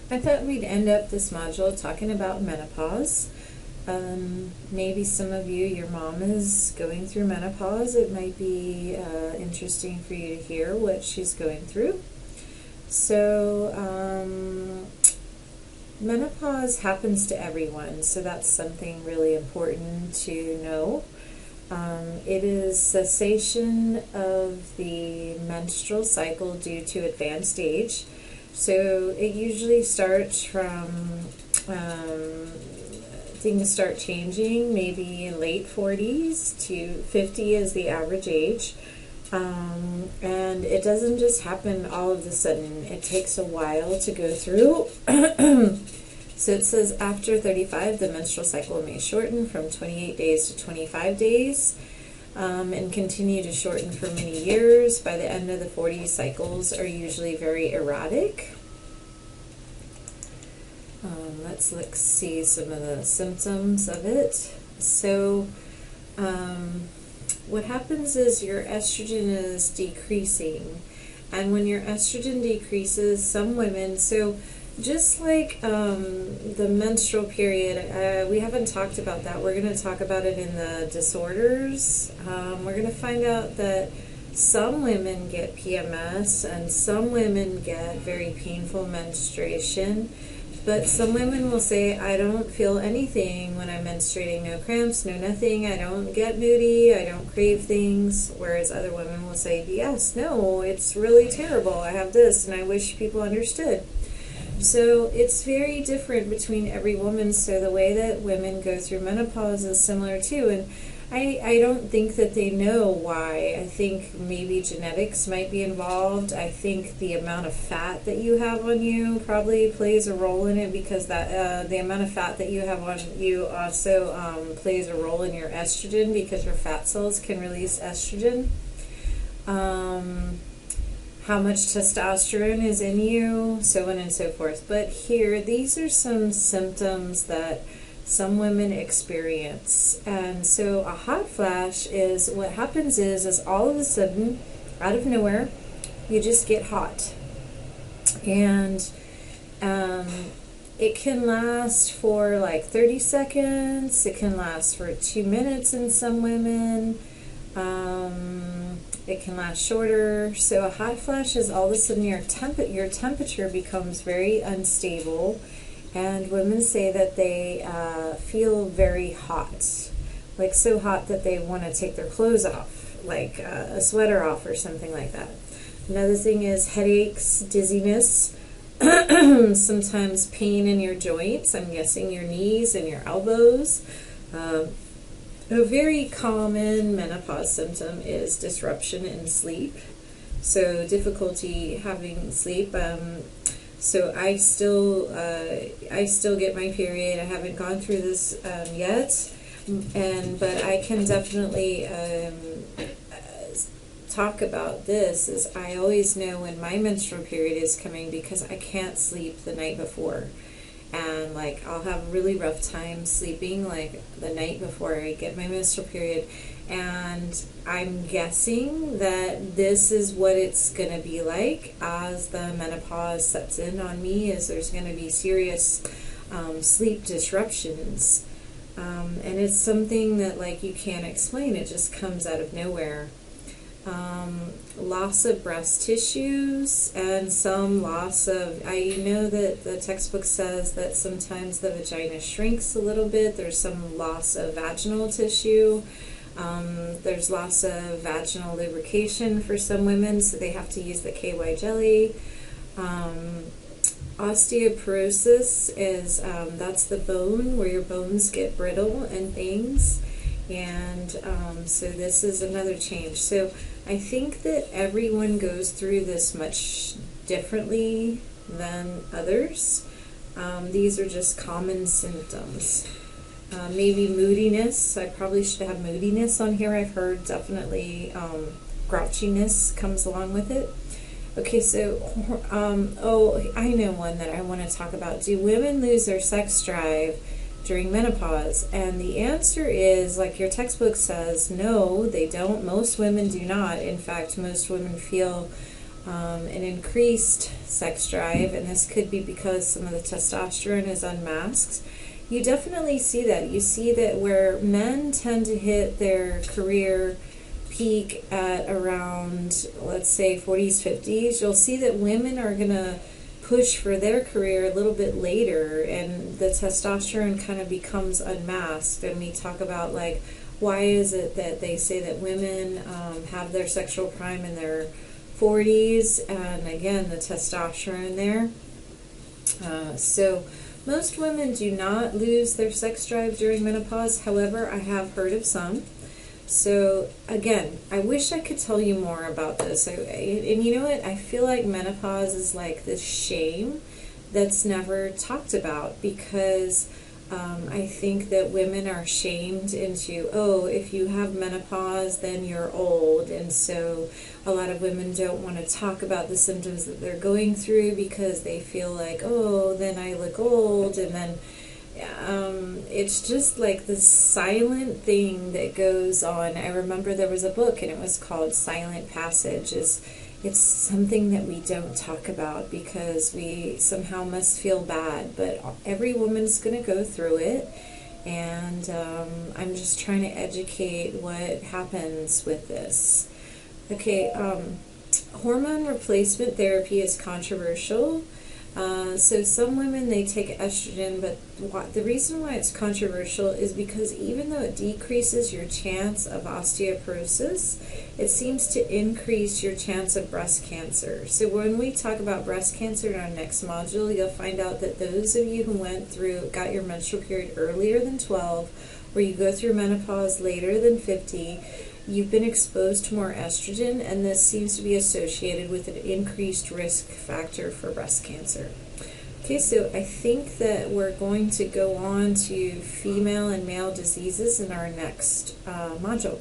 I thought we'd end up this module talking about menopause. Maybe some of you, your mom is going through menopause. It might be interesting for you to hear what she's going through. So, menopause happens to everyone, so that's something really important to know. It is cessation of the menstrual cycle due to advanced age. So it usually starts from things start changing maybe in late 40s to 50 is the average age. And it doesn't just happen all of a sudden. It takes a while to go through. So it says after 35, the menstrual cycle may shorten from 28 days to 25 days and continue to shorten for many years. By the end of the 40s, cycles are usually very erratic. Let's see some of the symptoms of it. So what happens is your estrogen is decreasing. And when your estrogen decreases, some women, so just like the menstrual period, we haven't talked about that. We're going to talk about it in the disorders. We're going to find out that some women get PMS and some women get very painful menstruation. But some women will say, I don't feel anything when I'm menstruating, no cramps, no nothing, I don't get moody, I don't crave things, whereas other women will say, yes, no, it's really terrible, I have this, and I wish people understood. So it's very different between every woman, so the way that women go through menopause is similar too, and I don't think that they know why. I think maybe genetics might be involved. I think the amount of fat that you have on you probably plays a role in it, because that the amount of fat that you have on you also plays a role in your estrogen, because your fat cells can release estrogen. How much testosterone is in you, so on and so forth. But here, these are some symptoms that some women experience. And so a hot flash is, what happens is all of a sudden, out of nowhere, you just get hot. And it can last for like 30 seconds. It can last for 2 minutes in some women. It can last shorter. So a hot flash is all of a sudden your temperature becomes very unstable. And women say that they feel very hot, like so hot that they want to take their clothes off, like a sweater off or something like that. Another thing is headaches, dizziness, sometimes pain in your joints, I'm guessing your knees and your elbows. A very common menopause symptom is disruption in sleep, so difficulty having sleep. So I still get my period. I haven't gone through this yet, but I can definitely talk about this. Is I always know when my menstrual period is coming, because I can't sleep the night before, and like I'll have a really rough time sleeping like the night before I get my menstrual period. And I'm guessing that this is what it's going to be like as the menopause sets in on me, is there's going to be serious sleep disruptions. And it's something that like you can't explain, it just comes out of nowhere. Loss of breast tissues and some loss of, I know that the textbook says that sometimes the vagina shrinks a little bit. There's some loss of vaginal tissue. There's loss of vaginal lubrication for some women, so they have to use the KY jelly. Osteoporosis is, that's the bone, where your bones get brittle and things. And so this is another change. So I think that everyone goes through this much differently than others. These are just common symptoms. Maybe moodiness. I probably should have moodiness on here. I've heard definitely grouchiness comes along with it. Okay, so, I know one that I want to talk about. Do women lose their sex drive during menopause? And the answer is, like your textbook says, no, they don't. Most women do not. In fact, most women feel an increased sex drive, and this could be because some of the testosterone is unmasked. You definitely see that. You see that where men tend to hit their career peak at around, let's say, 40s, 50s, you'll see that women are going to push for their career a little bit later, and the testosterone kind of becomes unmasked. And we talk about, like, why is it that they say that women have their sexual prime in their 40s, and again, the testosterone there. So most women do not lose their sex drive during menopause. However, I have heard of some. So again, I wish I could tell you more about this. And you know what? I feel like menopause is like this shame that's never talked about, because I think that women are shamed into, oh, if you have menopause, then you're old. And so a lot of women don't want to talk about the symptoms that they're going through because they feel like, oh, then I look old. And then it's just like this silent thing that goes on. I remember there was a book, and it was called Silent Passage. It's something that we don't talk about because we somehow must feel bad, but every woman's going to go through it, and I'm just trying to educate what happens with this. Okay, hormone replacement therapy is controversial. So some women, they take estrogen, but the reason why it's controversial is because even though it decreases your chance of osteoporosis, it seems to increase your chance of breast cancer. So when we talk about breast cancer in our next module, you'll find out that those of you who got your menstrual period earlier than 12, or you go through menopause later than 50, you've been exposed to more estrogen, and this seems to be associated with an increased risk factor for breast cancer. Okay, so I think that we're going to go on to female and male diseases in our next module.